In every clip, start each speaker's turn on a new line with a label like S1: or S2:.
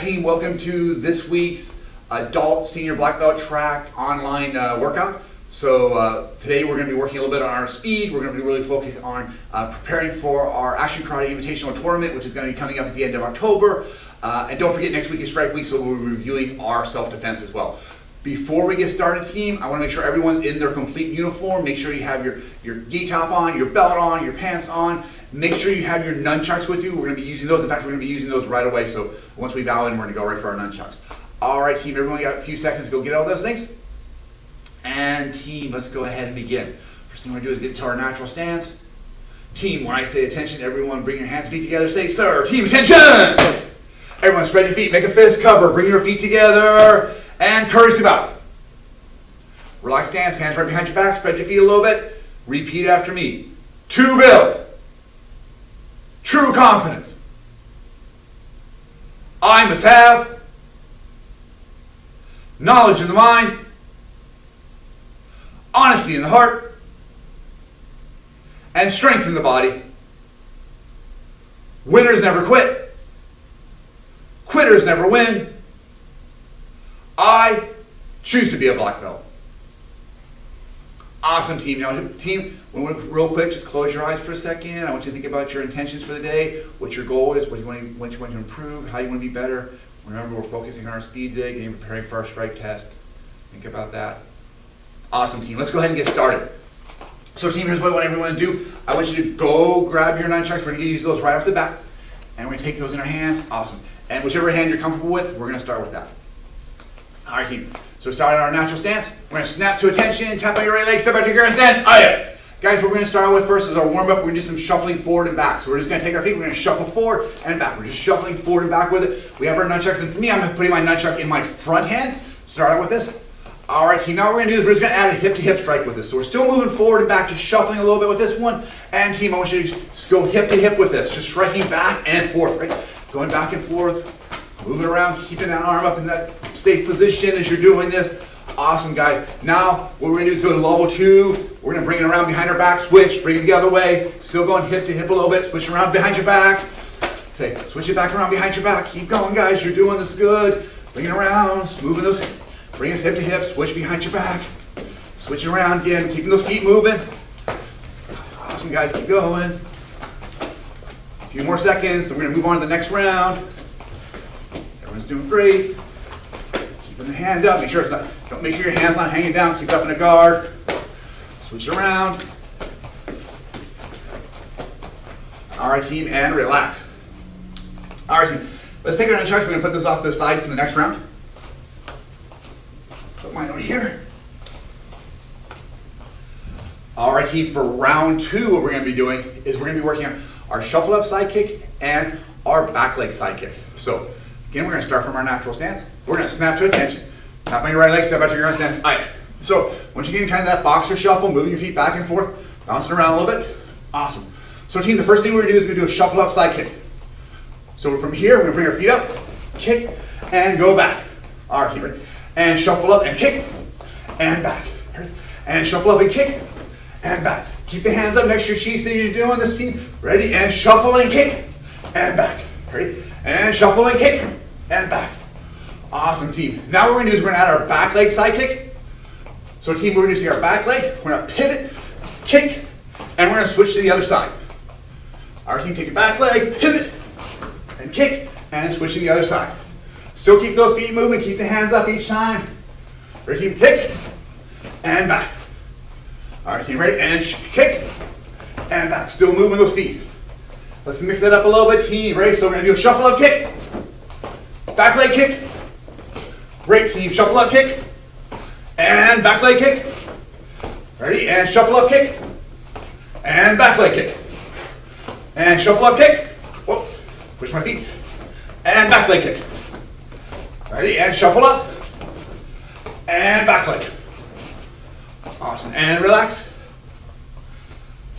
S1: team, welcome to this week's Adult Senior Black Belt Track online workout. So today we're going to be working a little bit on our speed. We're going to be really focused on preparing for our Action Karate Invitational Tournament, which is going to be coming up at the end of October. And don't forget, next week is Strike Week, so we'll be reviewing our self-defense as well. Before we get started, team, I want to make sure everyone's in their complete uniform. Make sure you have your gi top on, your belt on, your pants on. Make sure you have your nunchucks with you. We're going to be using those. In fact, we're going to be using those right away. So once we bow in, we're going to go right for our nunchucks. All right, team, everyone got a few seconds to go get all those things. And team, let's go ahead and begin. First thing we're going to do is get to our natural stance. Team, when I say attention, everyone bring your hands and feet together. Say, sir. Team, attention! Everyone spread your feet. Make a fist cover. Bring your feet together. And courage to bow. Relaxed stance, hands right behind your back. Spread your feet a little bit. Repeat after me. To build true confidence, I must have knowledge in the mind, honesty in the heart, and strength in the body. Winners never quit. Quitters never win. I choose to be a black belt. Awesome, team. Now, team, real quick, just close your eyes for a second. I want you to think about your intentions for the day, what your goal is, what you want to improve, how you want to be better. Remember, we're focusing on our speed today, getting preparing for our strike test. Think about that. Awesome, team. Let's go ahead and get started. So, team, here's what I want everyone to do. I want you to go grab your nunchucks. We're going to use those right off the bat, and we're going to take those in our hands. Awesome. And whichever hand you're comfortable with, we're going to start with that. All right, team. So starting our natural stance, we're going to snap to attention, tap on your right leg, step out to your current stance. Aye. Guys, what we're going to start with first is our warm-up. We're going to do some shuffling forward and back. So we're just going to take our feet, we're going to shuffle forward and back. We're just shuffling forward and back with it. We have our nunchucks, and for me, I'm putting my nunchuck in my front hand. Start out with this. All right, team, now what we're going to do is we're just going to add a hip-to-hip strike with this. So we're still moving forward and back, just shuffling a little bit with this one. And team, I want you to just go hip-to-hip with this, just striking back and forth, right? Going back and forth. Moving around, keeping that arm up in that safe position as you're doing this. Awesome, guys. Now, what we're going to do is go to level 2. We're going to bring it around behind our back, switch, bring it the other way. Still going hip to hip a little bit. Switch around behind your back. Okay, switch it back around behind your back. Keep going, guys. You're doing this good. Bring it around, moving those. Bring us hip to hip. Switch behind your back. Switch around again, keeping those feet moving. Awesome, guys. Keep going. A few more seconds, and we're going to move on to the next round. Everyone's doing great. Keeping the hand up. Make sure your hand's not hanging down. Keep it up in a guard. Switch around. All right, team, and relax. All right, team. Let's take our nunchucks. We're going to put this off to the side for the next round. Put mine over here. All right, team. For round 2, what we're going to be doing is we're going to be working on our shuffle up side kick and our back leg side kick. So again, we're going to start from our natural stance. We're going to snap to attention. Tap on your right leg, step out to your own stance. Aye. So once you get in kind of that boxer shuffle, moving your feet back and forth, bouncing around a little bit. Awesome. So team, the first thing we're going to do is we're going to do a shuffle up side kick. So from here, we're going to bring our feet up, kick, and go back. All right, team, ready? And shuffle up and kick, and back. And shuffle up and kick, and back. Keep the hands up next to your cheeks as you're doing this, team. Ready? And shuffle and kick, and back. Ready? And shuffle and kick, and back. Awesome, team. Now what we're going to do is we're going to add our back leg side kick. So team, we're going to see our back leg. We're going to pivot, kick, and we're going to switch to the other side. Our team, take your back leg, pivot, and kick, and switch to the other side. Still keep those feet moving. Keep the hands up each time. Ready, team, kick, and back. All right, team, ready? And kick, and back. Still moving those feet. Let's mix that up a little bit, team. Ready? So we're going to do a shuffle up kick, back leg kick. Great, team. Shuffle up kick, and back leg kick. Ready? And shuffle up kick, and back leg kick. And shuffle up kick. Whoa, push my feet. And back leg kick. Ready? And shuffle up, and back leg. Awesome. And relax.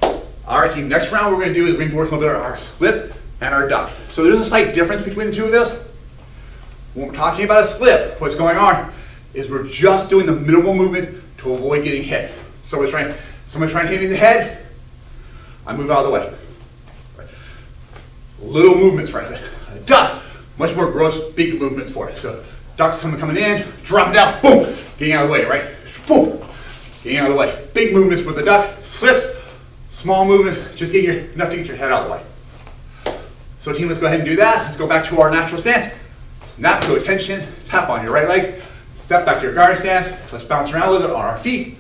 S1: All right, team. Next round, what we're going to do is we're going to work a little bit on our slip and our duck. So there's a slight difference between the two of those. When we're talking about a slip, what's going on is we're just doing the minimal movement to avoid getting hit. Someone's trying to hit me in the head, I move out of the way. Little movements right there. A duck. much more gross, big movements for it. So ducks coming in, dropping down, boom, getting out of the way, right? Boom, getting out of the way. Big movements with the duck, slips, small movement, just enough to get your head out of the way. So team, let's go ahead and do that. Let's go back to our natural stance. Snap to attention, tap on your right leg, step back to your guard stance. Let's bounce around a little bit on our feet.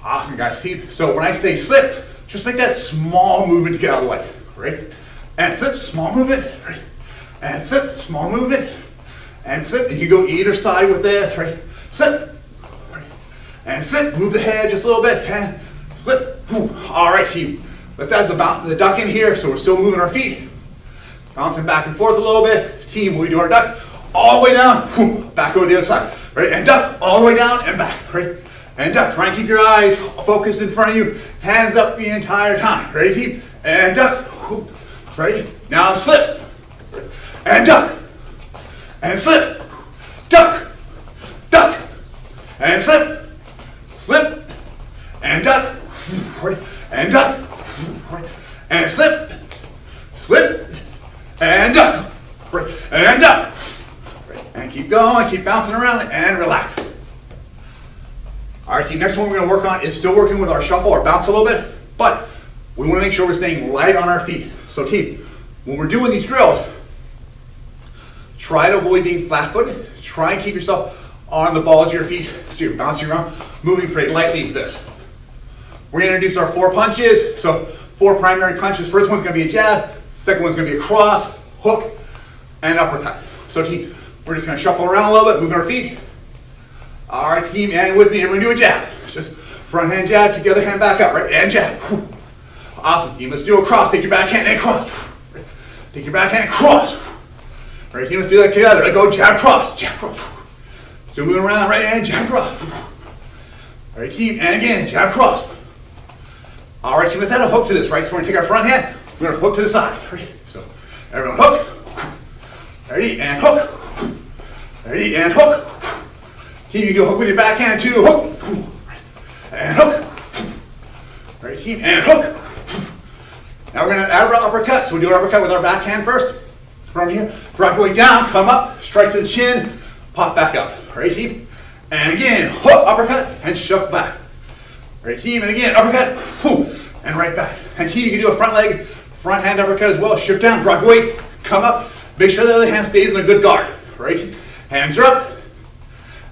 S1: Awesome, guys. So when I say slip, just make that small movement to get out of the way, right? And slip, small movement, right? And slip, small movement, and slip. And you go either side with this, right? Slip, right? And slip, move the head just a little bit, and slip. All right, team. Let's add the duck in here, so we're still moving our feet. Bouncing back and forth a little bit. Team, when we do our duck, all the way down, back over the other side, right? And duck, all the way down and back, right? And duck, try and keep your eyes focused in front of you, hands up the entire time. Ready, team? And duck, ready? Now slip, and duck, and slip, duck, duck, and slip, slip, and duck, and duck, and slip, slip, and duck, and duck, and keep going, keep bouncing around, and relax. All right, team, next one we're gonna work on is still working with our shuffle or bounce a little bit, but we wanna make sure we're staying light on our feet. So team, when we're doing these drills, try to avoid being flat-footed. Try and keep yourself on the balls of your feet. So you're bouncing around, moving pretty lightly with this. We're gonna introduce our 4 punches. So 4 primary punches. First one's gonna be a jab, second one's gonna be a cross, hook, and uppercut. So team, we're just gonna shuffle around a little bit, moving our feet. All right, team, and with me, everyone do a jab. Just front hand jab, take the other hand back up, right? And jab. Awesome, team. Let's do a cross. Take your back hand and cross. Take your back hand and cross. All right, team, let's do that together. Let go, jab, cross, jab, cross. Still moving around, right hand, jab, cross. All right, team, and again, jab, cross. All right, team, let's add a hook to this, right? So we're gonna take our front hand, we're gonna hook to the side, right? So everyone hook. Ready, and hook. Ready, and hook. Team, you can do a hook with your back hand too. Hook. And hook. Ready, team, and hook. Now we're going to add our uppercut. So we'll do an uppercut with our back hand first. From here, drop your way down, come up, strike to the chin, pop back up. Ready, team? And again, hook, uppercut, and shuffle back. Ready, team, and again, uppercut, and right back. And team, you can do a front leg, front hand uppercut as well. Shift down, drop your weight, come up. Make sure the other hand stays in a good guard. Right? Hands are up.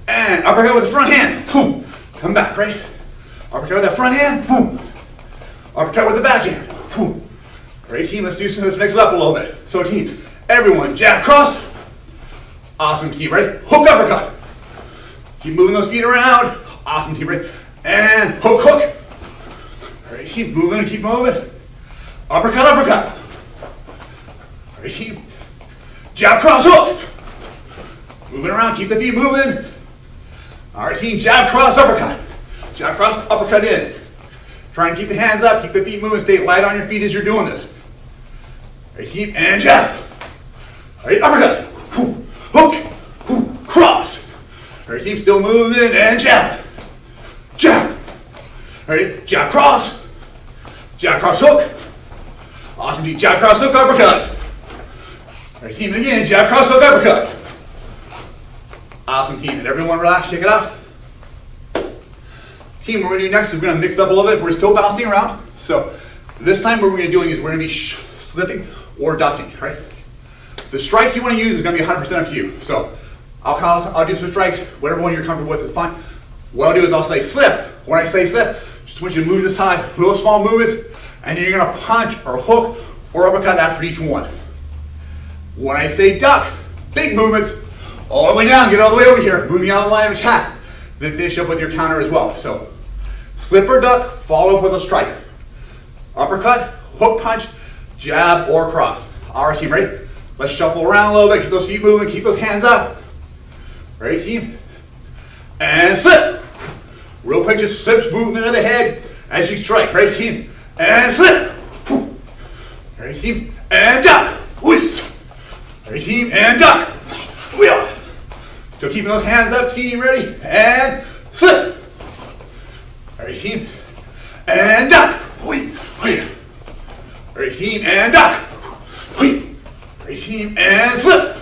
S1: And uppercut with the front hand. Boom. Come back, right? Uppercut with that front hand. Boom. Uppercut with the back hand. Boom. Right, team, let's mix it up a little bit. So team, everyone, jab, cross. Awesome, team, right? Hook, uppercut. Keep moving those feet around. Awesome, team, right? And hook, hook. All right, keep moving, keep moving. Uppercut, uppercut. All right, team. Jab, cross, hook. Moving around, keep the feet moving. All right, team, jab, cross, uppercut. Jab, cross, uppercut in. Try and keep the hands up, keep the feet moving, stay light on your feet as you're doing this. All right, team, and jab. All right, uppercut. Hook, cross. All right, team, still moving, and jab. Jab. All right, jab, cross, hook. Awesome, team, jab, cross, hook, uppercut. All right, team, again, jab, cross, hook, uppercut. Awesome, team, and everyone relax, check it out. Team, what we're going to do next is we're going to mix it up a little bit. We're still bouncing around. So this time what we're going to be doing is we're going to be slipping or ducking, right? The strike you want to use is going to be 100% up to you. So I'll do some strikes. Whatever one you're comfortable with is fine. What I'll do is I'll say slip. When I say slip, just want you to move to the side, real small movements, and then you're going to punch or hook or uppercut after each one. When I say duck, big movements, all the way down, get all the way over here, moving out of the line of attack. Then finish up with your counter as well. So slip or duck, follow up with a strike. Uppercut, hook punch, jab, or cross. All right, team, ready? Let's shuffle around a little bit, keep those feet moving, keep those hands up. Ready, team? And slip. Real quick, just slips, movement of the head as you strike. Ready, team? And slip. Ready, team? And duck. Ready, team? And duck. Still keeping those hands up, team, ready? And slip. Ready, team? And duck. Ready, team? And duck. Ready, team? And slip.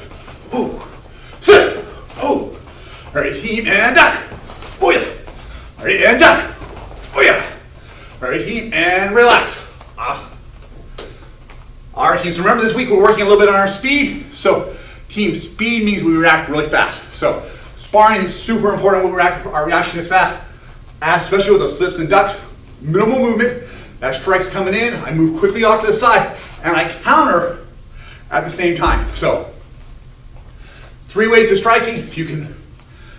S1: team, and duck. Booyah. Ready, and duck. Booyah. Ready, team, and relax. Awesome. All right, team, so remember this week we're working a little bit on our speed. So team, speed means we react really fast. So sparring is super important. Our reaction is fast, especially with those slips and ducks. Minimal movement. That strike's coming in. I move quickly off to the side, and I counter at the same time. So 3 ways of striking. You can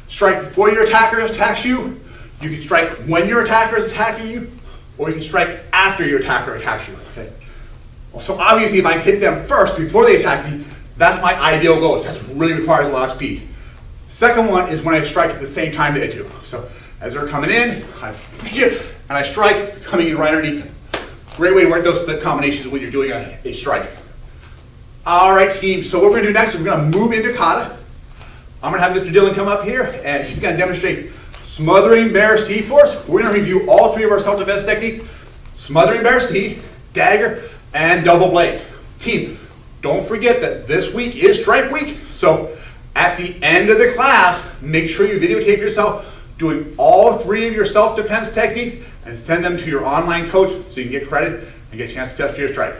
S1: strike before your attacker attacks you. You can strike when your attacker is attacking you, or you can strike after your attacker attacks you. Okay. Well, so obviously, if I hit them first before they attack me, that's my ideal goal. That really requires a lot of speed. Second one is when I strike at the same time they do. So as they're coming in, I push it, and I strike, coming in right underneath them. Great way to work those split combinations when you're doing a strike. All right, team. So what we're going to do next is we're going to move into kata. I'm going to have Mr. Dillon come up here, and he's going to demonstrate smothering bear C for us. We're going to review all 3 of our self-defense techniques: smothering bear C, dagger, and double blades. Team, don't forget that this week is strike week. So at the end of the class, make sure you videotape yourself doing all 3 of your self-defense techniques and send them to your online coach so you can get credit and get a chance to test for your strike.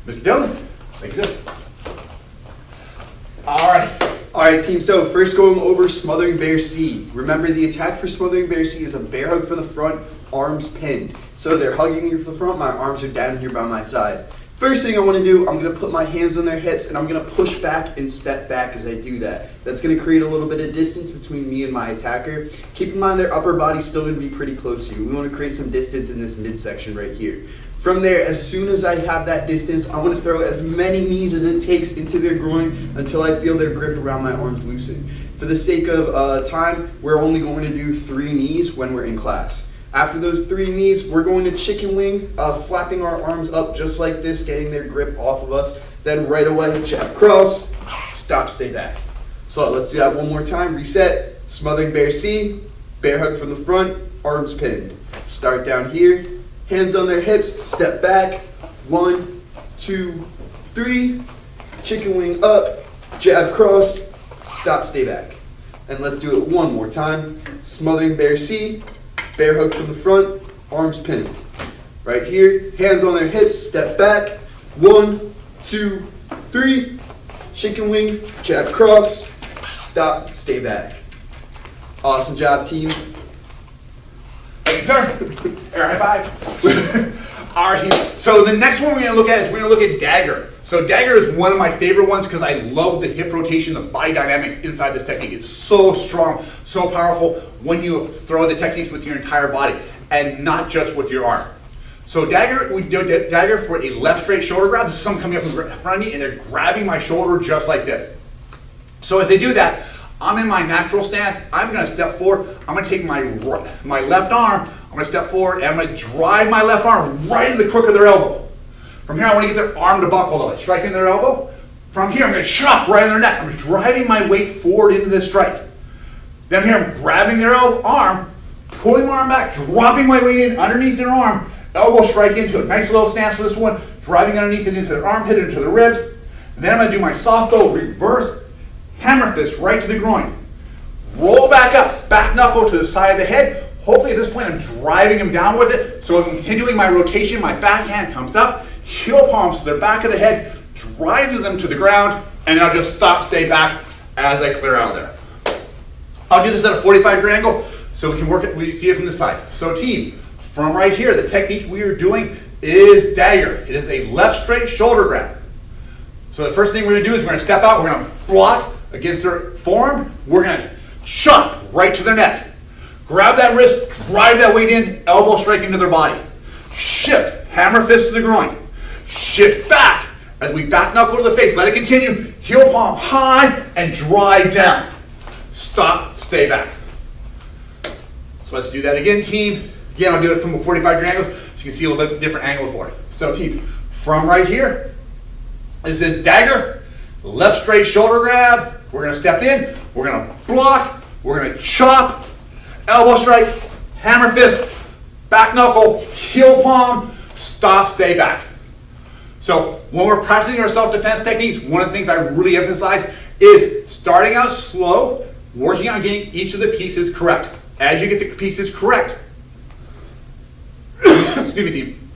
S1: Mr. Dillon, thank you, sir. All right,
S2: team. So first going over smothering bear C. Remember, the attack for smothering bear C is a bear hug from the front, arms pinned. So they're hugging me from the front, my arms are down here by my side. First thing I want to do, I'm going to put my hands on their hips and I'm going to push back and step back as I do that. That's going to create a little bit of distance between me and my attacker. Keep in mind their upper body's still going to be pretty close to you. We want to create some distance in this midsection right here. From there, as soon as I have that distance, I want to throw as many knees as it takes into their groin until I feel their grip around my arms loosen. For the sake of time, we're only going to do 3 knees when we're in class. After those 3 knees, we're going to chicken wing, flapping our arms up just like this, getting their grip off of us. Then right away, jab cross, stop, stay back. So let's do that one more time. Reset, smothering bear C, bear hug from the front, arms pinned. Start down here, hands on their hips, step back, 1, 2, 3, chicken wing up, jab cross, stop, stay back. And let's do it one more time. Smothering bear C, bear hug from the front, arms pinned. Right here, hands on their hips, step back, 1, 2, 3, chicken wing, jab cross, stop, stay back. Awesome job, team.
S1: Thanks, sir. Air high five. All right, team. So the next one we're going to look at is we're going to look at dagger. So dagger is one of my favorite ones because I love the hip rotation, the body dynamics inside this technique. It's so strong, so powerful when you throw the techniques with your entire body and not just with your arm. So dagger, we do dagger for a left straight shoulder grab. This is someone coming up in front of me and they're grabbing my shoulder just like this. So as they do that, I'm in my natural stance. I'm going to step forward. I'm going to take my left arm. I'm going to step forward and I'm going to drive my left arm right in the crook of their elbow. From here, I want to get their arm to buckle. I strike in their elbow. From here, I'm going to chop right in their neck. I'm driving my weight forward into this strike. Then here, I'm grabbing their arm, pulling my arm back, dropping my weight in underneath their arm, elbow strike into it. Nice little stance for this one, driving underneath it into their armpit, into the ribs. And then I'm going to do my soft go, reverse, hammer fist right to the groin. Roll back up, back knuckle to the side of the head. Hopefully at this point, I'm driving them down with it. So I'm continuing my rotation. My backhand comes up, heel palms to the back of the head, driving them to the ground, and I'll just stop, stay back as I clear out of there. I'll do this at a 45-degree angle so we can work it, we see it from the side. So team, from right here, the technique we are doing is dagger. It is a left straight shoulder grab. So the first thing we're going to do is we're going to step out, we're going to block against their forearm, we're going to chop right to their neck. Grab that wrist, drive that weight in, elbow strike into their body. Shift, hammer fist to the groin. Shift back as we back knuckle to the face. Let it continue. Heel palm high and drive down. Stop, stay back. So let's do that again, team. Again, I'll do it from a 45-degree angle so you can see a little bit different angle for it. So team, from right here, this is dagger, left straight shoulder grab. We're going to step in, we're going to block, we're going to chop, elbow strike, hammer fist, back knuckle, heel palm, stop, stay back. So when we're practicing our self-defense techniques, one of the things I really emphasize is starting out slow, working on getting each of the pieces correct. As you get the pieces correct, excuse me, team.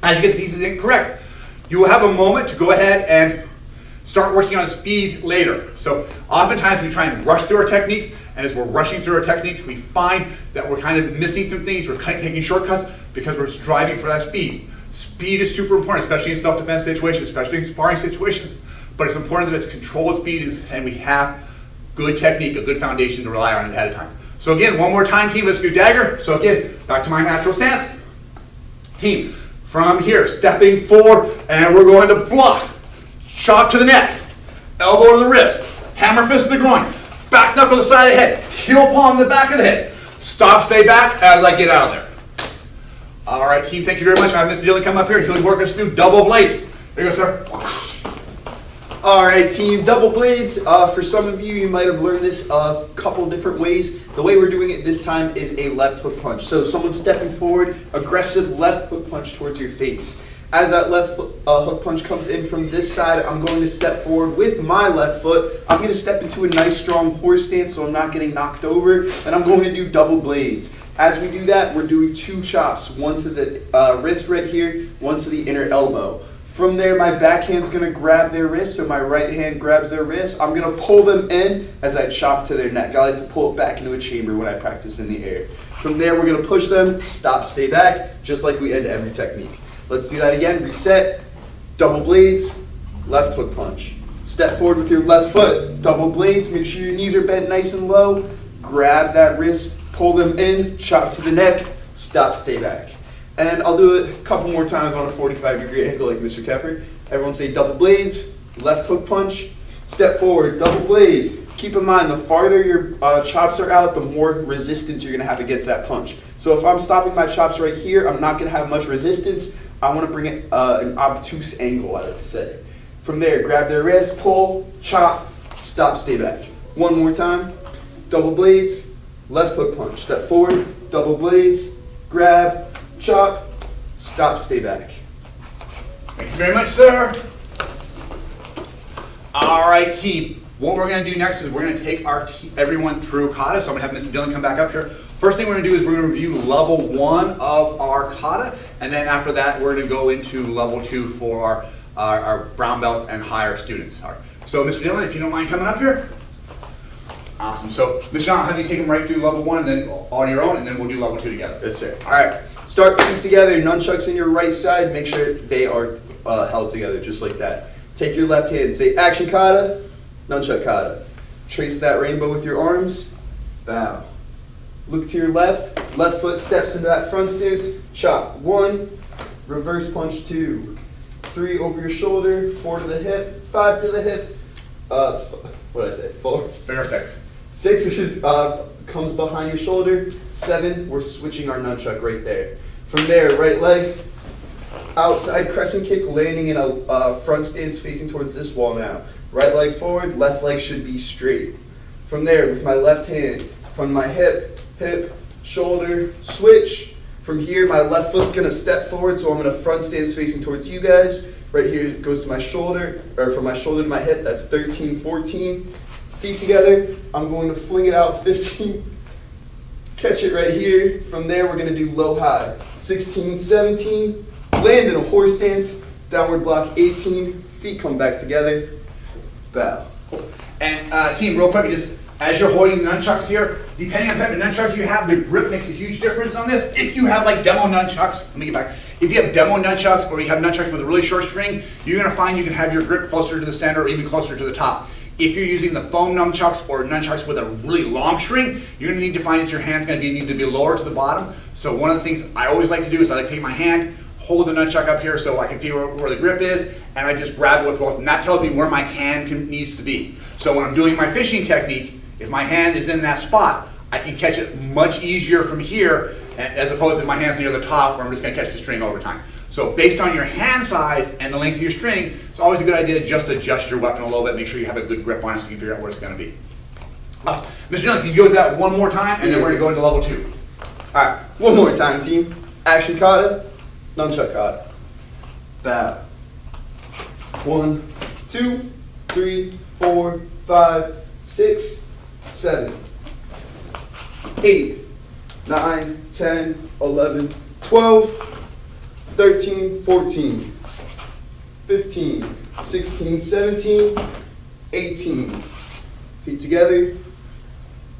S1: As you get the pieces in correct, you will have a moment to go ahead and start working on speed later. So oftentimes we try and rush through our techniques, and as we're rushing through our techniques, we find that we're kind of missing some things, we're kind of taking shortcuts because we're striving for that speed. Speed is super important, especially in self-defense situations, especially in sparring situations, but it's important that it's controlled speed and we have good technique, a good foundation to rely on ahead of time. So again, one more time, team, let's do dagger. So again, back to my natural stance. Team, from here, stepping forward, and we're going to block. Chop to the neck, elbow to the wrist, hammer fist to the groin, back knuckle to the side of the head, heel palm to the back of the head. Stop, stay back as I get out of there. All right, team, thank you very much. I have Mr. Dillon come up here. He'll work us through double blades. There you go, sir.
S2: All right, team, double blades. For some of you, you might have learned this a couple different ways. The way we're doing it this time is a left hook punch. So someone stepping forward, aggressive left hook punch towards your face. As that left hook punch comes in from this side, I'm going to step forward with my left foot. I'm going to step into a nice strong horse stance so I'm not getting knocked over. And I'm going to do double blades. As we do that, we're doing two chops. One to the wrist right here, one to the inner elbow. From there, my backhand's going to grab their wrist, so my right hand grabs their wrist. I'm going to pull them in as I chop to their neck. I like to pull it back into a chamber when I practice in the air. From there, we're going to push them, stop, stay back, just like we end every technique. Let's do that again. Reset, double blades, left hook punch. Step forward with your left foot, double blades, make sure your knees are bent nice and low. Grab that wrist, pull them in, chop to the neck, stop, stay back. And I'll do it a couple more times on a 45-degree angle like Mr. Keffer. Everyone say double blades, left hook punch, step forward, double blades. Keep in mind, the farther your chops are out, the more resistance you're going to have against that punch. So if I'm stopping my chops right here, I'm not going to have much resistance. I want to bring it an obtuse angle, I like to say. From there, grab their wrist, pull, chop, stop, stay back. One more time, double blades, left hook punch. Step forward, double blades, grab, chop, stop, stay back.
S1: Thank you very much, sir. All right, team. What we're going to do next is we're going to take everyone through kata. So I'm going to have Mr. Dillon come back up here. First thing we're going to do is we're going to review level 1 of our kata, and then after that we're going to go into level 2 for our brown belts and higher students. All right. So Mr. Dillon, if you don't mind coming up here. Awesome. So Mr. Dillon, I'll have you take them right through level 1 and then on your own, and then we'll do level 2 together.
S2: Yes, sir. All right. Start feet together, nunchucks in your right side. Make sure they are held together just like that. Take your left hand, say action kata, nunchuck kata. Trace that rainbow with your arms, bow. Look to your left foot steps into that front stance, chop. 1, reverse punch 2, 3 over your shoulder, 4 to the hip, 5 to the hip, what did I say, 4?
S1: Perfect.
S2: 6 is comes behind your shoulder, 7, we're switching our nunchuck right there. From there, right leg, outside crescent kick, landing in a front stance facing towards this wall now. Right leg forward, left leg should be straight. From there, with my left hand, from my hip, shoulder, switch. From here, my left foot's gonna step forward, so I'm in a front stance facing towards you guys. Right here it goes to my shoulder, or from my shoulder to my hip, that's 13, 14. Feet together, I'm going to fling it out 15. Catch it right here. From there, we're gonna do low high. 16, 17, land in a horse stance, downward block 18, feet come back together, bow.
S1: And team, real quick, just as you're holding the nunchucks here, depending on the type of nunchuck you have, the grip makes a huge difference on this. If you have like demo nunchucks, let me get back. If you have demo nunchucks or you have nunchucks with a really short string, you're gonna find you can have your grip closer to the center or even closer to the top. If you're using the foam nunchucks or nunchucks with a really long string, you're gonna need to find that your hand's gonna need to be lower to the bottom. So one of the things I always like to do is I like to take my hand, hold the nunchuck up here so I can feel where the grip is, and I just grab it with both, and that tells me where my hand needs to be. So when I'm doing my fishing technique, if my hand is in that spot, I can catch it much easier from here as opposed to if my hand's near the top where I'm just gonna catch the string over time. So based on your hand size and the length of your string, it's always a good idea to just adjust your weapon a little bit, make sure you have a good grip on it so you can figure out where it's gonna be. Awesome. Mr. Dillon, can you go with that one more time, and then we're gonna go into level 2.
S2: All right, one more time, team. Action kata, nunchuck kata. Bow. 1, 2, 3, 4, 5, 6, 7, 8, 9, 10, 11, 12, 13, 14, 15, 16, 17, 18. Feet together,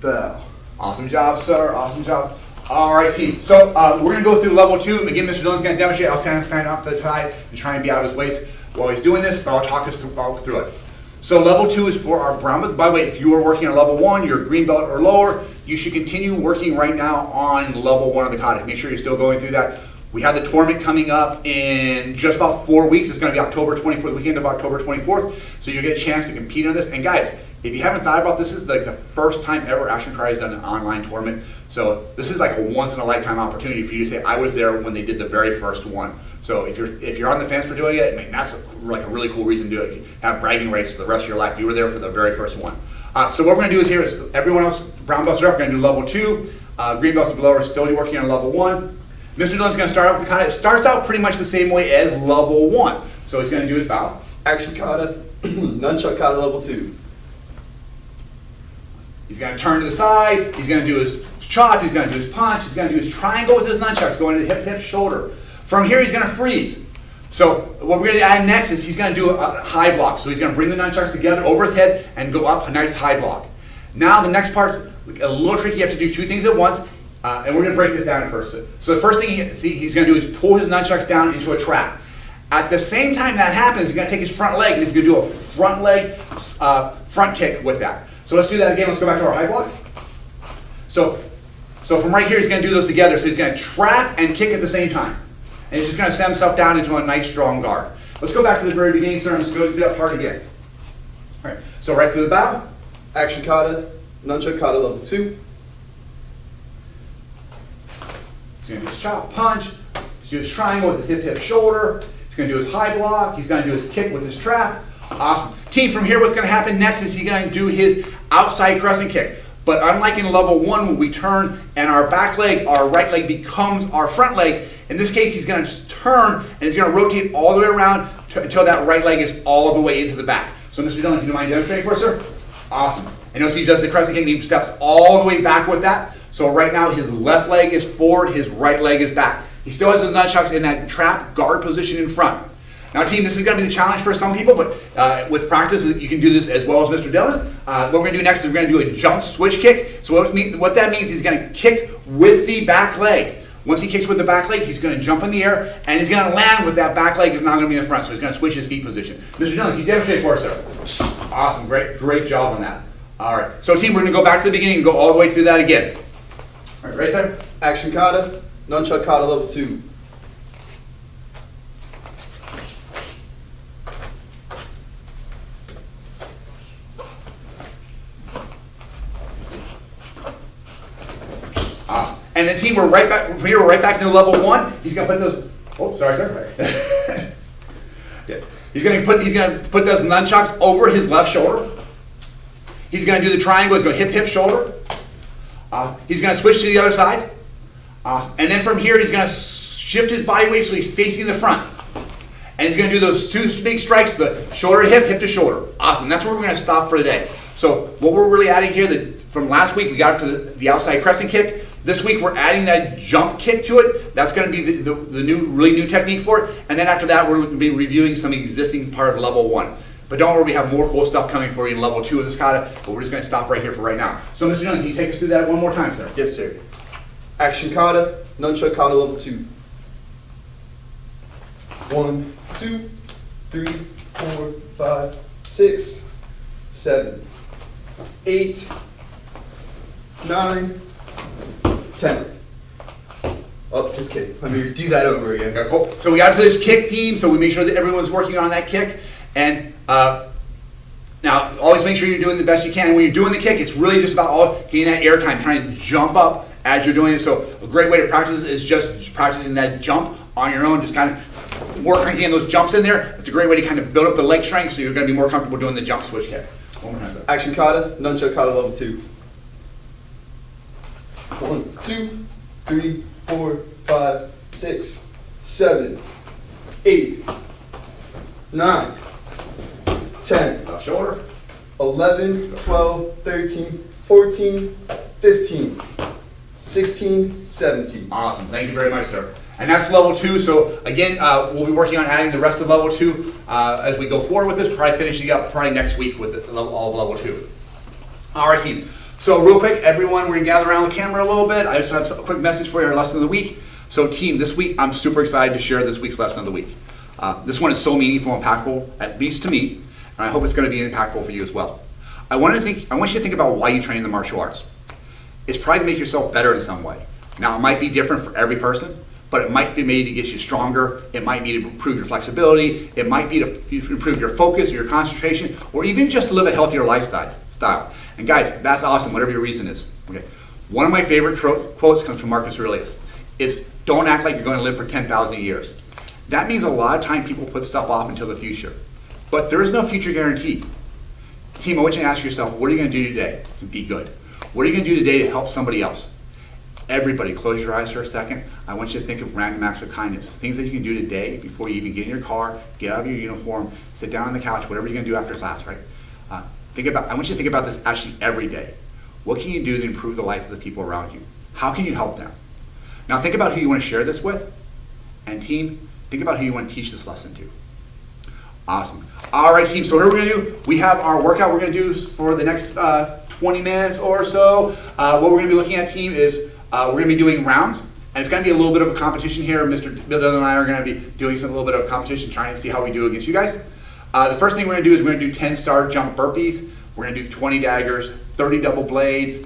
S2: bow.
S1: Awesome job, sir. Awesome job. All right, team. So we're going to go through level 2. And again, Mr. Dillon's going to demonstrate. I'll stand off to the side and try and be out of his way while he's doing this, but I'll talk us through it. So level 2 is for our brown belts. By the way, if you are working on level 1, you're a green belt or lower, you should continue working right now on level 1 of the kata. Make sure you're still going through that. We have the tournament coming up in just about 4 weeks. It's going to be October 24th, the weekend of October 24th. So you get a chance to compete on this. And guys, if you haven't thought about this, this is like the first time ever Action Karate has done an online tournament. So this is like a once in a lifetime opportunity for you to say, I was there when they did the very first one. So if you're on the fence for doing it, I mean, that's like a really cool reason to do it. You have bragging rights for the rest of your life. You were there for the very first one. So what we're going to do is here is everyone else, brown belts are up, we're going to do level 2. Green belts and below are still working on level 1. Mr. Dillon's going to start out with the kata. It starts out pretty much the same way as level 1. So he's going to do his bow.
S2: Action kata, nunchuck kata level 2.
S1: He's going to turn to the side. He's going to do his chop. He's going to do his punch. He's going to do his triangle with his nunchucks, going to the hip, hip, shoulder. From here, he's going to freeze. So what we're going to add next is he's going to do a high block. So he's going to bring the nunchucks together over his head and go up a nice high block. Now the next part's a little tricky. You have to do 2 things at once. And we're going to break this down first. So the first thing he's going to do is pull his nunchucks down into a trap. At the same time that happens, he's going to take his front leg and he's going to do a front leg front kick with that. So let's do that again. Let's go back to our high block. So from right here, he's going to do those together. So he's going to trap and kick at the same time. And he's just going to set himself down into a nice strong guard. Let's go back to the very beginning, sir, and let's go through that part again. All right. So right through the bow.
S2: Action kata, nunchuck kata level 2.
S1: He's going to do his chop, punch. He's going to do his triangle with his hip, hip, shoulder. He's going to do his high block. He's going to do his kick with his trap. Awesome. Team, from here, what's going to happen next is he's going to do his outside crescent kick. But unlike in level 1, when we turn and our back leg, our right leg becomes our front leg, in this case, he's going to turn and he's going to rotate all the way around until that right leg is all the way into the back. So, Mr. Dillon, if you don't mind demonstrating for us, sir? Awesome. And notice he does the crescent kick and he steps all the way back with that. So right now, his left leg is forward, his right leg is back. He still has his nunchucks in that trap guard position in front. Now, team, this is going to be the challenge for some people, but with practice, you can do this as well as Mr. Dillon. What we're going to do next is we're going to do a jump switch kick. So what that means is he's going to kick with the back leg. Once he kicks with the back leg, he's going to jump in the air, and he's going to land with that back leg is not going to be in the front, so he's going to switch his feet position. Mr. Dillon, can you demonstrate for us, sir? Awesome, great job on that. All right, so team, we're going to go back to the beginning and go all the way through that again. All right, ready, sir?
S2: Action kata, nunchuck kata level 2.
S1: And then team, we're right back from here. We're right back to level 1. He's gonna put those. Oh, sorry, sir. Yeah. He's gonna put those nunchucks over his left shoulder. He's gonna do the triangle. He's gonna hip, hip, shoulder. He's gonna switch to the other side. And then from here, he's gonna shift his body weight so he's facing the front. And he's gonna do those 2 big strikes: the shoulder to hip, hip to shoulder. Awesome. That's where we're gonna stop for today. So what we're really adding here, from last week, we got to the outside crescent kick. This week we're adding that jump kick to it. That's going to be the really new technique for it. And then after that, we're going to be reviewing some existing part of level 1. But don't worry, we have more cool stuff coming for you in level 2 of this kata. But we're just going to stop right here for right now. So, Mr. Dillon, can you take us through that one more time, sir?
S2: Yes, sir. Action kata, nunchuck kata level 2. 1, 2, 3, 4, 5, 6, 7, 8, 9, 10. Oh, just kidding. Let me do that over again.
S1: Okay, cool. So we got to this kick team, so we make sure that everyone's working on that kick. And now, always make sure you're doing the best you can. When you're doing the kick, it's really just about getting that air time, trying to jump up as you're doing it. So a great way to practice is just practicing that jump on your own. Just kind of work on getting those jumps in there. It's a great way to kind of build up the leg strength so you're going to be more comfortable doing the jump switch kick. One more time, sir.
S2: Action kata, nunchuck kata level 2. 1, 2, 3, 4, 5, 6, 7, 8, 9, 10,
S1: Left shoulder.
S2: 11, 12, 13, 14, 15, 16, 17.
S1: Awesome. Thank you very much, sir. And that's level 2. So again, we'll be working on adding the rest of level 2 as we go forward with this. Probably finishing up probably next week with all of level 2. All right, team. So real quick, everyone, we're gonna gather around the camera a little bit. I just have a quick message for you, our lesson of the week. So team, this week, I'm super excited to share this week's lesson of the week. This one is so meaningful and impactful, at least to me, and I hope it's gonna be impactful for you as well. I want you to think about why you train in the martial arts. It's probably to make yourself better in some way. Now, it might be different for every person, but it might be made to get you stronger. It might be to improve your flexibility. It might be to improve your focus, your concentration, or even just to live a healthier lifestyle. And guys, that's awesome, whatever your reason is. Okay. One of my favorite quotes comes from Marcus Aurelius. It's, don't act like you're going to live for 10,000 years. That means a lot of time people put stuff off until the future. But there is no future guarantee. Team, I want you to ask yourself, what are you going to do today to be good? What are you going to do today to help somebody else? Everybody, close your eyes for a second. I want you to think of random acts of kindness. Things that you can do today before you even get in your car, get out of your uniform, sit down on the couch, whatever you're going to do after class, right? I want you to think about this actually every day. What can you do to improve the life of the people around you? How can you help them? Now think about who you want to share this with. And team, think about who you want to teach this lesson to. Awesome. All right, team, so here we're going to do, we have our workout we're going to do for the next 20 minutes or so. What we're going to be looking at, team, is we're going to be doing rounds. And it's going to be a little bit of a competition here. Mr. Bill and I are going to be doing a little bit of competition, trying to see how we do against you guys. The first thing we're going to do is we're going to do 10 star jump burpees. We're going to do 20 daggers, 30 double blades,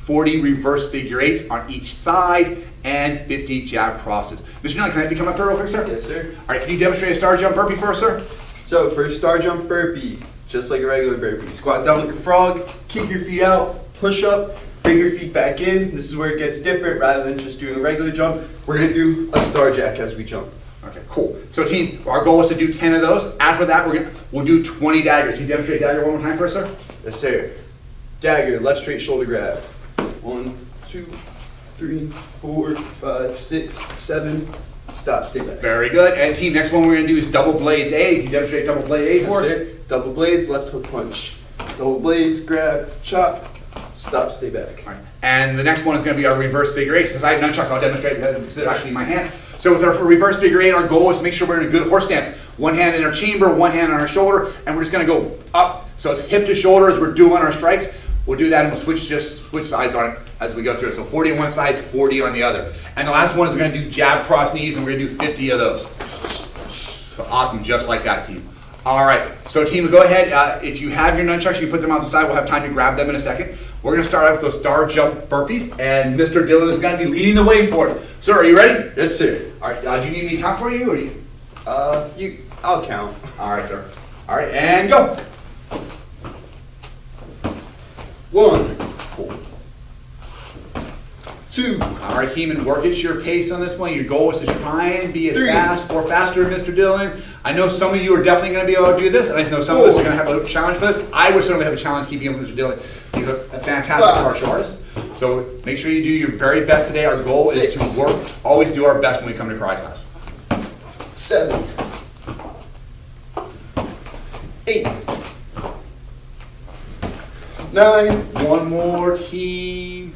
S1: 40 reverse figure eights on each side, and 50 jab crosses. Mr. Nelly, can I have you come up here real quick, sir?
S2: Yes, sir.
S1: All right, can you demonstrate a star jump burpee for us, sir?
S2: So for a star jump burpee, just like a regular burpee, squat down like a frog, kick your feet out, push up, bring your feet back in. This is where it gets different. Rather than just doing a regular jump, we're going to do a star jack as we jump.
S1: Okay, cool. So team, our goal is to do 10 of those. After that, we'll do 20 daggers. Can you demonstrate dagger one more time for us, sir?
S2: Yes, sir. Dagger, left straight shoulder grab. 1, 2, 3, 4, 5, 6, 7. Stop, stay back.
S1: Very good. And team, next one we're going to do is double blades A. Can you demonstrate double blade A for us?
S2: Yes, sir. Double blades, left hook punch. Double blades, grab, chop, stop, stay back.
S1: All right. And the next one is going to be our reverse figure eight. Since I have nunchucks, I'll demonstrate that. It's actually in my hand. So with our reverse figure eight, our goal is to make sure we're in a good horse stance. One hand in our chamber, one hand on our shoulder, and we're just going to go up. So it's hip to shoulder as we're doing our strikes. We'll do that and we'll switch sides on it as we go through it. So 40 on one side, 40 on the other. And the last one is we're going to do jab cross knees, and we're going to do 50 of those. So awesome, just like that, team. All right, so team, go ahead. If you have your nunchucks, you can put them out the side. We'll have time to grab them in a second. We're going to start out with those star jump burpees, and Mr. Dillon is going to be leading the way for it. Sir, are you ready?
S2: Yes, sir.
S1: All right, do you need me to count for you? Or do you?
S2: I'll count.
S1: All right, sir. All right, and go.
S2: 1, 2.
S1: All right, team, and work at your pace on this one. Your goal is to try and be as
S2: 3.
S1: fast or faster, Mr. Dillon. I know some of you are definitely going to be able to do this, and I know some of us are going to have a challenge for this. I would certainly have a challenge keeping up with Mr. Dillon. He's a fantastic martial artist. So make sure you do your very best today. Our goal
S2: 6.
S1: is to work, always do our best when we come to karate class.
S2: 7, 8, 9,
S1: One more, team.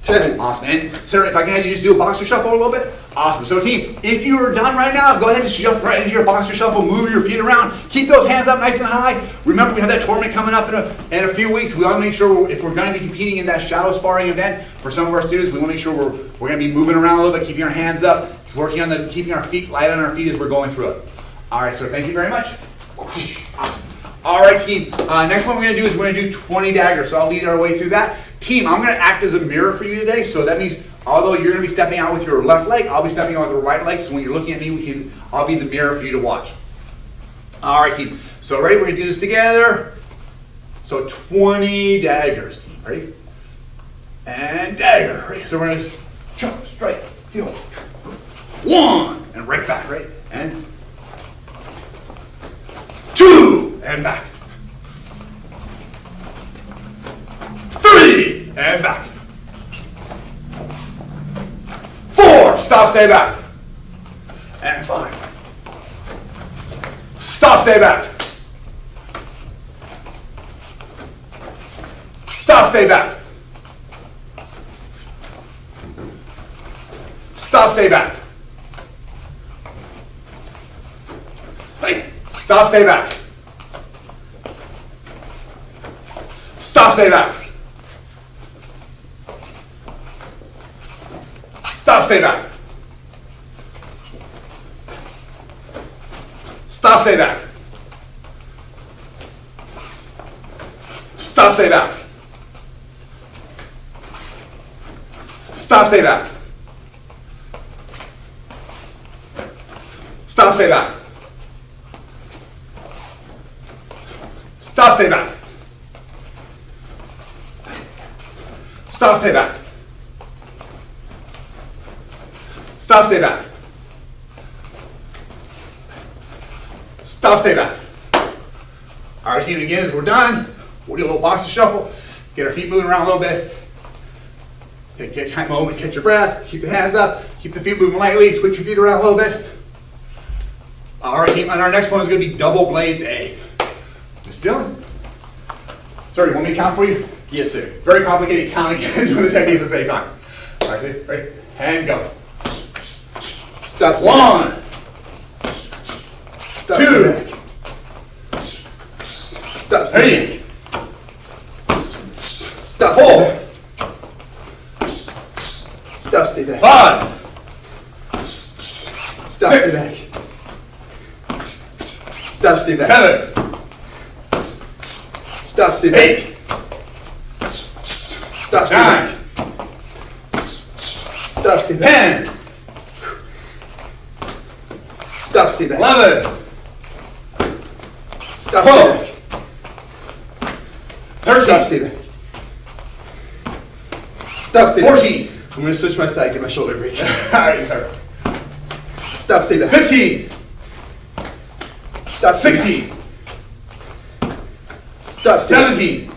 S2: 10.
S1: Awesome. And sir, if I can have you just do a boxer shuffle a little bit. Awesome. So team, if you are done right now, go ahead and just jump right into your boxer shuffle, move your feet around, keep those hands up nice and high. Remember, we have that tournament coming up in a few weeks. We want to make sure if we're going to be competing in that shadow sparring event for some of our students, we want to make sure we're going to be moving around a little bit, keeping our hands up, working on keeping our feet light on our feet as we're going through it. All right, sir, thank you very much. Awesome. All right, team. Next one we're going to do is we're going to do 20 daggers. So I'll lead our way through that. Team, I'm going to act as a mirror for you today. So that means, although you're going to be stepping out with your left leg, I'll be stepping out with the right leg. So when you're looking at me, I'll be the mirror for you to watch. All right, team. So ready? We're going to do this together. So 20 daggers. Team. Ready? And dagger. Ready? So we're going to jump straight. Heel. 1 and right back. Right? And 2 and back. 3 and back. 4, stop, stay back. And 5. Stop, stay back. Stop, stay back. Stop, stay back. Hey, stop, stay back. Stop, stay back. Stop, stay back. Stop, stay back. Stop, stay back. Stop, stay back. Stop, stay back. Stop, stay back. Stop, stay back. Stop, stay back. Stop, stay back. All right, team, again, as we're done, we'll do a little boxer shuffle, get our feet moving around a little bit. Take a moment, catch your breath, keep the hands up, keep the feet moving lightly, switch your feet around a little bit. All right, team, and our next one is going to be double blades A. Just feeling. Sorry, you want me to count for you?
S2: Yes, sir.
S1: Very complicated counting and doing the technique at the same time. All right, ready? And go.
S2: Stop.
S1: One.
S2: Stop.
S1: Two.
S2: Stop.
S1: Three.
S2: Stop.
S1: Four.
S2: Stop. Stay back.
S1: 5.
S2: Stop.
S1: Six.
S2: Stay back. Stop. Stay back.
S1: 7.
S2: Stop. Stay back.
S1: 8.
S2: Stop. Stay
S1: 9.
S2: back. Stop. Stay back.
S1: 10.
S2: Stop. Stay back.
S1: 11.
S2: Stop.
S1: 12.
S2: Stay back.
S1: 13.
S2: Stop. Stay back. Stop. Stay back.
S1: 14.
S2: I'm gonna switch my side, get my shoulder break.
S1: All right, sorry.
S2: Stop. Stay back.
S1: 15.
S2: Stop. Stay back.
S1: 16.
S2: Stop. Stay back.
S1: 17.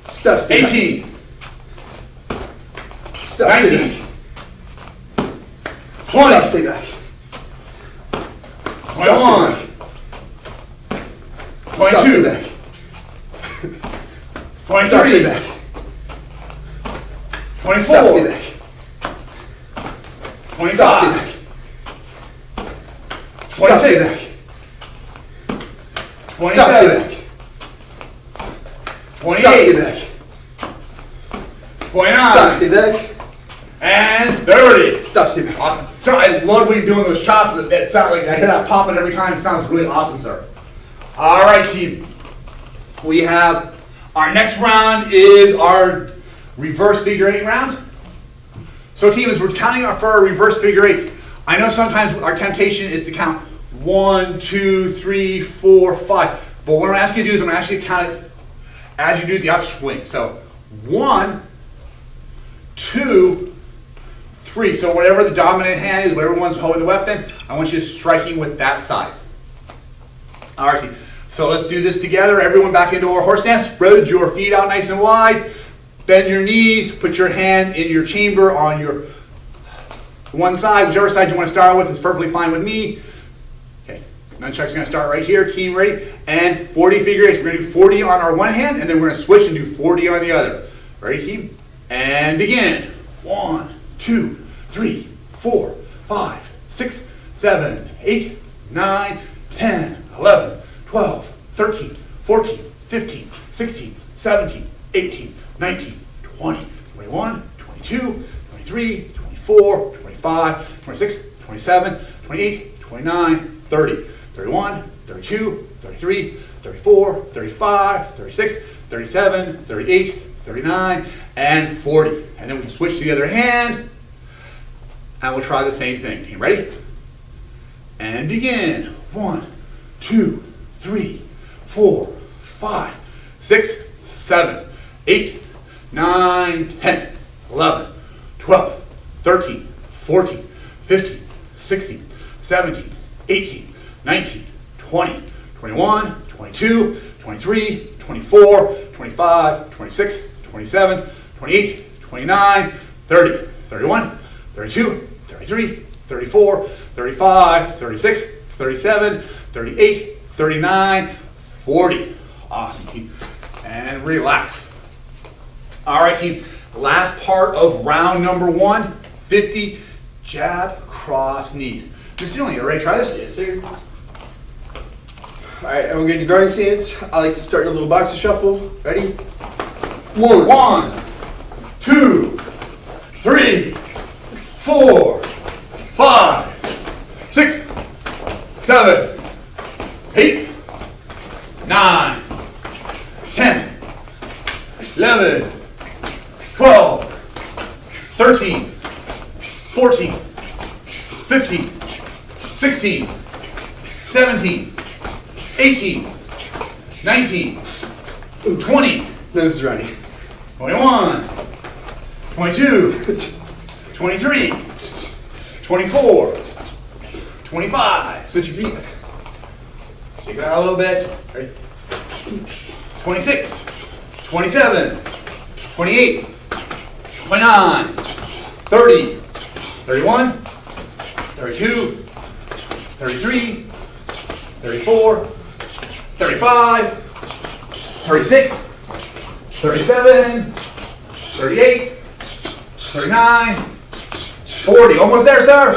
S2: Stop. Stay back.
S1: 18.
S2: Stop. Stay
S1: 19.
S2: back.
S1: 20.
S2: Stop. Stay back.
S1: 21.
S2: Stop. Stay
S1: 22.
S2: back.
S1: 23.
S2: Stop. Stay back.
S1: 24.
S2: Stop. Stay back.
S1: 25.
S2: Stop. Stay back. Stop. Stay
S1: 26.
S2: back.
S1: 27.
S2: Stop. Stay back.
S1: 28.
S2: Stop. Stay back.
S1: 29.
S2: Stop. Stay back.
S1: And 30.
S2: Stop. Stay back.
S1: Awesome. Sir, I love when you're doing those chops. That sound like I hear that popping every time. It sounds really awesome, sir. All right, team. We have our next round is our reverse figure 8 round. So, team, as we're counting for our reverse figure 8s, I know sometimes our temptation is to count 1, 2, 3, 4, 5. But what I'm asking you to do is I'm going to ask you to count it as you do the upswing. So 1, 2, 3. So whatever the dominant hand is, whatever one's holding the weapon, I want you striking with that side. All right, so let's do this together. Everyone back into our horse stance. Spread your feet out nice and wide. Bend your knees. Put your hand in your chamber on your one side. Whichever side you want to start with is perfectly fine with me. Okay, Nunchuck's going to start right here. Team ready? And 40 figure 8s. We're going to do 40 on our one hand, and then we're going to switch and do 40 on the other. Ready, team? And begin. 1, 2, 3, 4, 5, 6, 7, 8, 9, 10, 11, 12, 13, 14, 15, 16, 17, 18, 19, 20, 21, 22, 23, 24, 25, 26, 27, 28, 29, 30, 31, 32, 33, 34, 35, 36, 37, 38, 39, and 40. And then we can switch to the other hand, and we'll try the same thing. You ready? And begin. 1, 2, 3, 4, 5, 6, 7, 8, 9, 10, 11, 12, 13, 14, 15, 16, 17, 18, 19, 20, 21, 22, 23, 24, 25, 26, 27, 28, 29, 30, 31, 32, 33, 34, 35, 36, 37, 38, 39, 40. Awesome, team. and relax. All right, team. Last part of round number 1, 50 jab, cross, knees. Mr. Dillon, you ready to try this?
S2: Yes, sir. All right, and we're going to do guarding stance. I like to start in a little boxer shuffle. Ready?
S1: 1, 2, 3, 4, 5, 6, 7, 8, 9, 10, 11, 12, 13, 14, 15, 16, 17, 18, 19, 20,
S2: Nose is running.
S1: 21, 22, 23, 24, 25. Switch your feet. Shake it out a little bit. Ready? 26, 27, 28, 29, 30, 31, 32, 33, 34, 35, 36, 37, 38, 39, 40. Almost there, sir.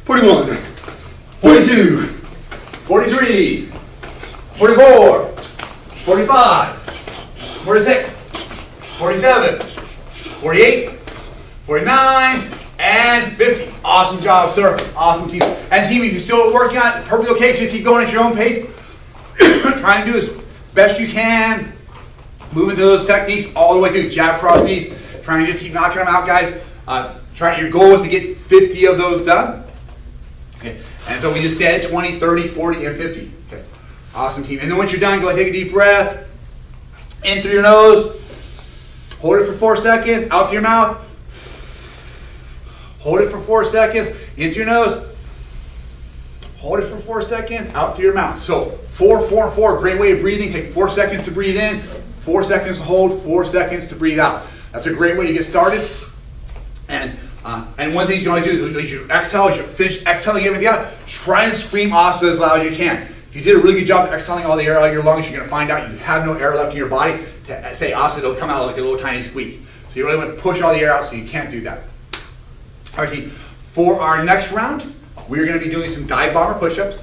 S2: 41, 42,
S1: 43, 44, 45, 46, 47, 48, 49, and 50. Awesome job, sir. Awesome, team. And team, if you're still working on it, perfectly okay. Just keep going at your own pace. Try and do as best you can. Moving through those techniques all the way through jab, cross, knees. Trying to just keep knocking them out, guys. Your goal is to get 50 of those done. Okay. And so we just did 20, 30, 40, and 50. Okay. Awesome, team. And then once you're done, go ahead and take a deep breath. In through your nose. Hold it for 4 seconds. Out through your mouth. Hold it for 4 seconds. In through your nose. Hold it for 4 seconds. Out through your mouth. So 4, 4, and 4. Great way of breathing. Take 4 seconds to breathe in. 4 seconds to hold. 4 seconds to breathe out. That's a great way to get started. And one thing you can always do is as you exhale, as you finish exhaling everything out, try and scream asa as loud as you can. If you did a really good job exhaling all the air out of your lungs, you're going to find out you have no air left in your body. To say asa, it'll come out like a little tiny squeak. So you really want to push all the air out, so you can't do that. All right, team. For our next round, we're going to be doing some dive bomber push-ups.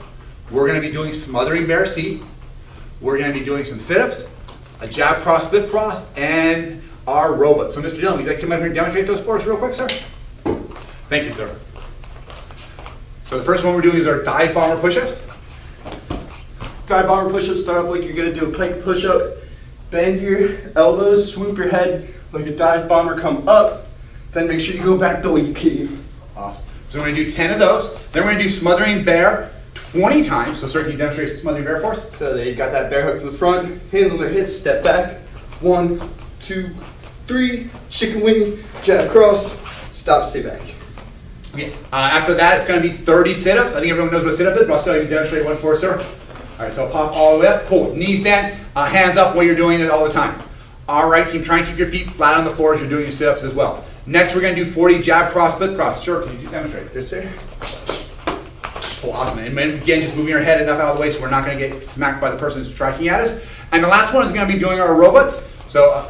S1: We're going to be doing smothering bear seat. We're going to be doing some sit-ups, a jab cross, slip cross, and our robot. So Mr. Dillon, would you like to come over here and demonstrate those for us real quick, sir? Thank you, sir. So the first one we're doing is our dive bomber push-ups.
S2: Dive bomber push-ups, start up like you're going to do a plank push-up. Bend your elbows, swoop your head like a dive bomber, come up. Then make sure you go back the way you came.
S1: Awesome. So we're going to do 10 of those. Then we're going to do smothering bear 20 times. So sir, can you demonstrate smothering bear for us?
S2: So they got that bear hug from the front, hands on their hips, step back. 1, 2, 3, chicken wing, jab cross, stop, stay back.
S1: Okay. After that, it's going to be 30 sit-ups. I think everyone knows what a sit-up is, but I'll still you demonstrate one for us, sir. All right, so pop all the way up, pull, knees bent, hands up while you're doing it all the time. All right, team, try and keep your feet flat on the floor as you're doing your sit-ups as well. Next, we're going to do 40 jab cross, slip cross. Sure, can you demonstrate?
S2: Yes, sir.
S1: Oh, awesome. And again, just moving your head enough out of the way so we're not going to get smacked by the person who's striking at us. And the last one is going to be doing our robots. So,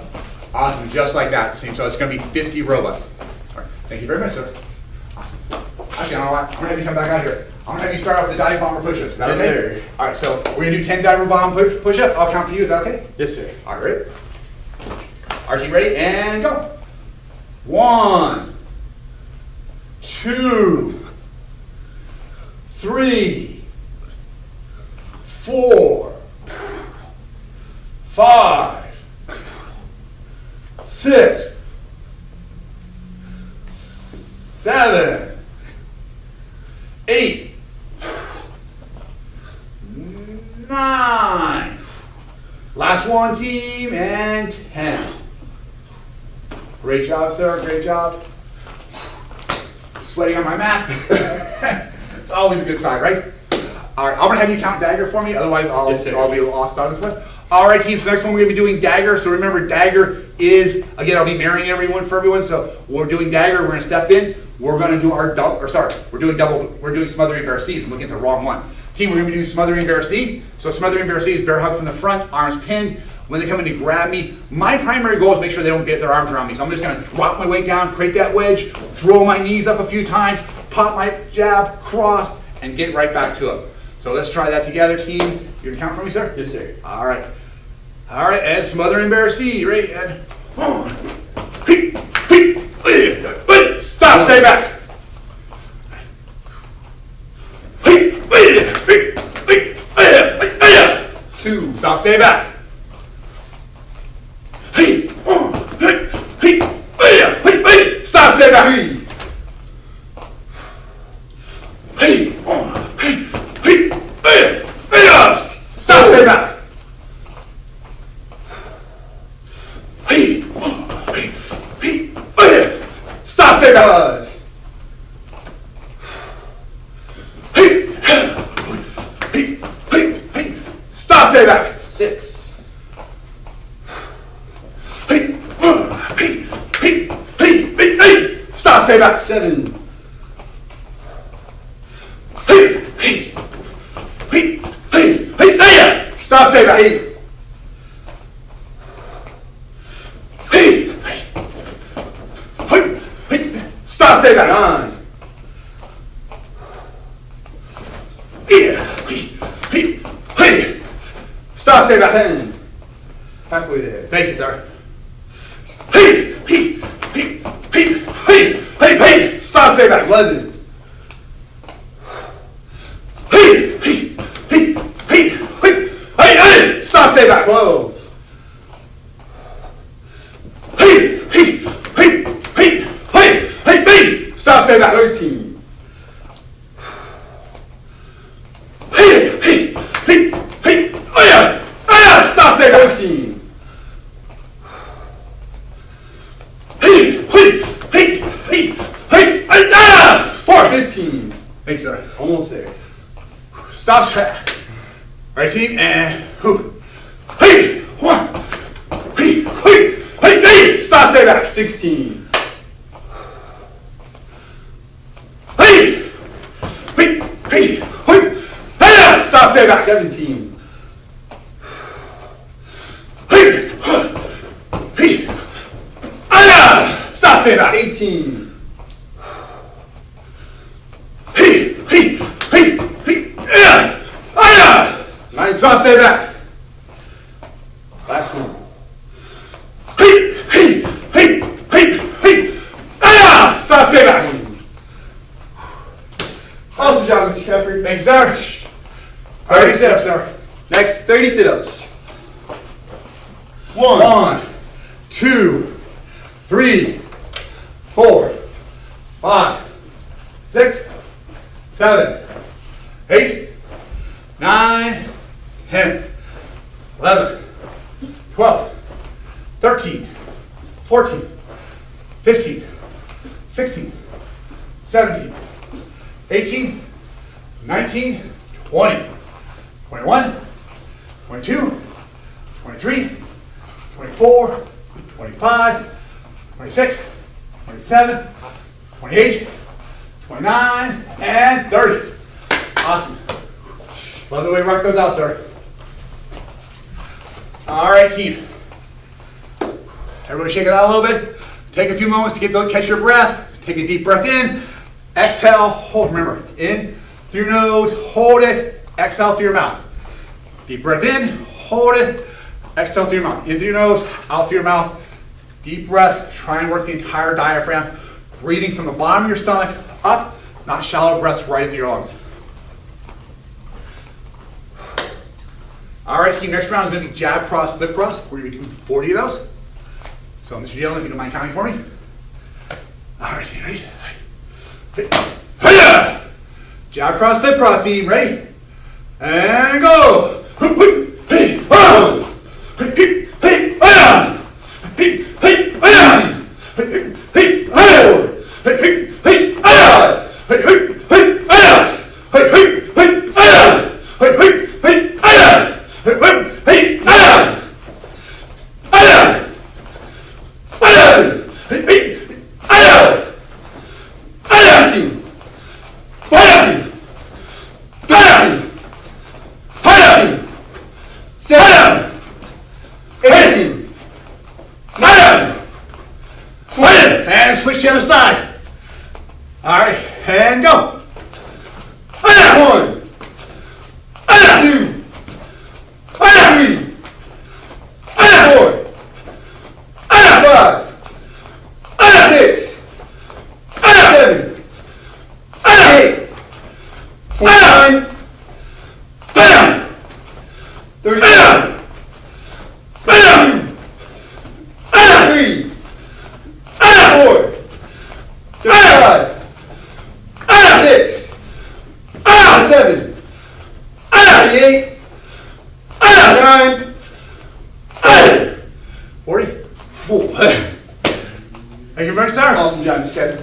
S1: awesome, just like that. So it's going to be 50 robots. All right, thank you very much, sir. Awesome. Actually, I'm going to have you come back out here. I'm going to have you start off with the dive bomber push-ups. Is that
S2: Yes,
S1: okay?
S2: sir.
S1: All right, so we're going to do 10 dive bomber push-ups. I'll count for you. Is that okay?
S2: Yes, sir.
S1: All right, ready? Are you ready? And go. 1, 2, 3, 4, 5, 6, 7, 8, 9. Last one, team, and 10. Great job, sir. Great job. Sweating on my mat. It's always a good sign, right? All right, I'm going to have you count dagger for me. Otherwise, I'll be lost on this one. All right, team. So next one, we're going to be doing dagger. So remember, dagger is, again, I'll be marrying everyone for everyone. So we're doing dagger. We're going to step in. We're going to do our we're doing smothering bear seat. I'm looking at the wrong one. Team, we're going to be doing smothering bear C. So smothering bear C is bear hug from the front, arms pinned. When they come in to grab me, my primary goal is make sure they don't get their arms around me. So I'm just going to drop my weight down, create that wedge, throw my knees up a few times, pop my jab, cross, and get right back to it. So let's try that together, team. You going to count for me, sir?
S2: Yes, sir.
S1: All right. All right, and smothering bear C. Ready? And stop, stay back. Two. Stop, stay back. Stop, stay back.
S2: Three.
S1: Stop, stay back. Stop, stay back. Stop, stay back.
S2: 6.
S1: Stop, stay back.
S2: 7.
S1: Stop, stay back.
S2: 8.
S1: Stop, stay back.
S2: 9.
S1: Stop, stay back.
S2: 10. Halfway there.
S1: Thank you, sir. Stop, stay back.
S2: 11.
S1: Stop, stay back.
S2: 12.
S1: Stop, stay back.
S2: 13.
S1: Stop, stay back.
S2: 14.
S1: Four.
S2: 15.
S1: Thanks, sir.
S2: Almost there.
S1: Stop, stay. Right, team, and hey, one, hey, stop, stay back.
S2: 16.
S1: Stop, stay back.
S2: 17.
S1: Stop, stay back.
S2: 18.
S1: Stop, stay back.
S2: Last one.
S1: Stop, stay back.
S2: Awesome job, Mr. Keffer.
S1: Thanks, sir. All right, sit up, sir.
S2: Next, 30 sit-ups.
S1: 1, 2, 3, 4, 5, 6, 7, 8, 9, 10, 11, 12, 13, 14, 15, 16, 17, 18, 19, 20, 21, 22, 23, 24, 25, 26, 27, 28, 29, and 30. Awesome. Love the way you rock those out, sir. All right, team. Everybody shake it out a little bit. Take a few moments to catch your breath. Take a deep breath in. Exhale, hold. Remember, in through your nose, hold it. Exhale through your mouth. Deep breath in, hold it. Exhale through your mouth. In through your nose, out through your mouth. Deep breath. Try and work the entire diaphragm. Breathing from the bottom of your stomach up, not shallow breaths right into your lungs. All right, team, next round is going to be jab, cross, flip, cross. We're going to be doing 40 of those. So, Mr. Dillon, if you don't mind counting for me. All right, team, ready? Jab, cross, flip, cross, team. Ready? And go! the other side. All right, and go.
S2: 1, 2, 3, 4, 5, 6, 7, 8, 29, 31, 32, 33, 34, 35, 36, 37, 38, 39,
S1: 40. Thank you very much, sir.
S2: Awesome job, Sketch.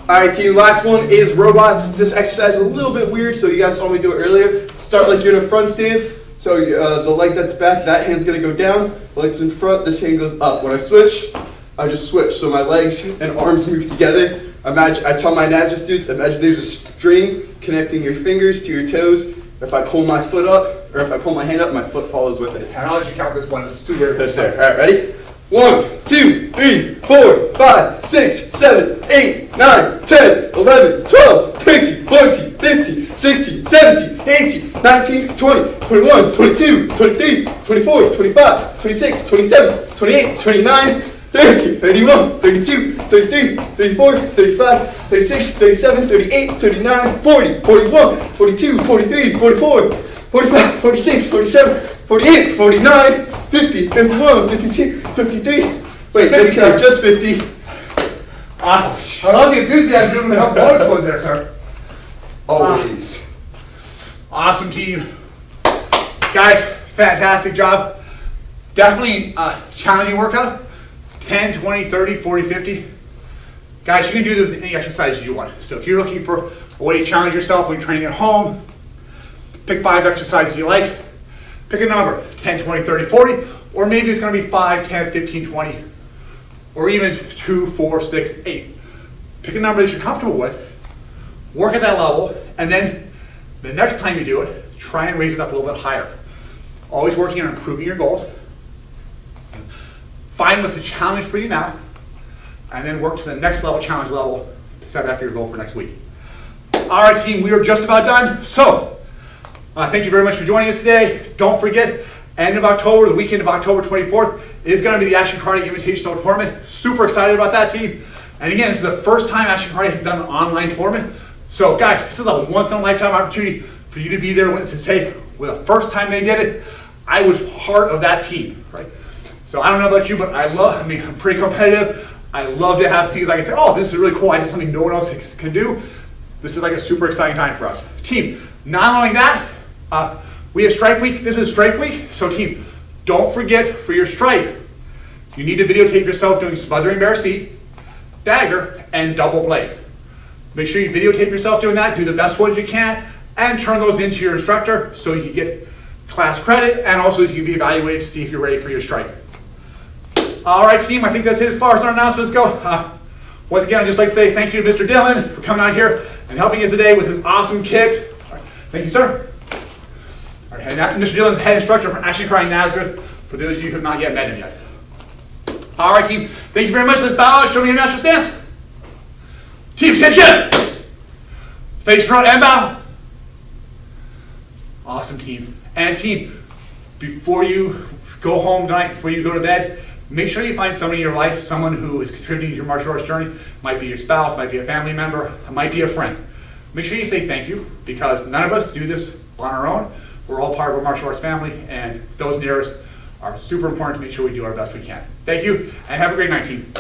S2: Alright team, last one is robots. This exercise is a little bit weird, so you guys saw me do it earlier. Start like you're in a front stance. So the leg that's back, that hand's gonna go down. The leg's in front, this hand goes up. When I switch, I just switch. So my legs and arms move together. Imagine, I tell my Nazareth students, imagine there's a string connecting your fingers to your toes. If I pull my foot up, or if I pull my hand up, my foot follows with it.
S1: And I'll let you count this one. It's 2 here.
S2: Yes, sir. Alright, ready? 1, 2, 3, 4, 5, 6, 7, 8, 9, 10, 11, 12, 13, 14, 15, 16, 17, 18, 19, 20, 21, 22, 23, 24, 25, 26, 27, 28, 29, 30, 31, 32, 33, 34, 35, 36, 37, 38, 39, 40, 41, 42, 43, 44, 45, 46, 47, 48, 49, 50, 51, 52, 53. Wait, just 50.
S1: Awesome. I love the enthusiasm doing the help bonus ones there, sir.
S2: Always.
S1: Awesome team. Guys, fantastic job. Definitely a challenging workout. 10, 20, 30, 40, 50. Guys, you can do this with any exercise you want. So if you're looking for a way to challenge yourself when you're training at home, pick 5 exercises you like. Pick a number, 10, 20, 30, 40, or maybe it's gonna be 5, 10, 15, 20, or even 2, 4, 6, 8. Pick a number that you're comfortable with, work at that level, and then the next time you do it, try and raise it up a little bit higher. Always working on improving your goals. Find what's a challenge for you now, and then work to the next level, challenge level, to set that for your goal for next week. All right, team, we are just about done. So, thank you very much for joining us today. Don't forget, end of October, the weekend of October 24th, is going to be the Action Karate Invitational Tournament. Super excited about that, team. And again, this is the first time Action Karate has done an online tournament. So, guys, this is a once-in-a-lifetime opportunity for you to be there when it's safe. With the first time they did it, I was part of that team, right? So I don't know about you, but I'm pretty competitive. I love to have things I can say, oh, this is really cool. I did something no one else can do. This is like a super exciting time for us. Team, not only that, we have Stripe Week. This is Stripe Week. So team, don't forget for your Stripe, you need to videotape yourself doing smothering bear seat, dagger, and double blade. Make sure you videotape yourself doing that, do the best ones you can, and turn those into your instructor so you can get class credit, and also you can be evaluated to see if you're ready for your Stripe. All right, team, I think that's it as far as our announcements go. Once again, I'd just like to say thank you to Mr. Dillon for coming out here and helping us today with his awesome kicks. Right, thank you, sir. All right, and Mr. Dillon's head instructor for Action Karate Nazareth, for those of you who have not yet met him yet. All right, team, thank you very much. Let's bow, show me your natural stance. Team, attention. Face front and bow. Awesome, team. And team, before you go home tonight, before you go to bed, make sure you find somebody in your life, someone who is contributing to your martial arts journey. Might be your spouse, might be a family member, might be a friend. Make sure you say thank you, because none of us do this on our own. We're all part of a martial arts family, and those near us are super important to make sure we do our best we can. Thank you, and have a great night, team.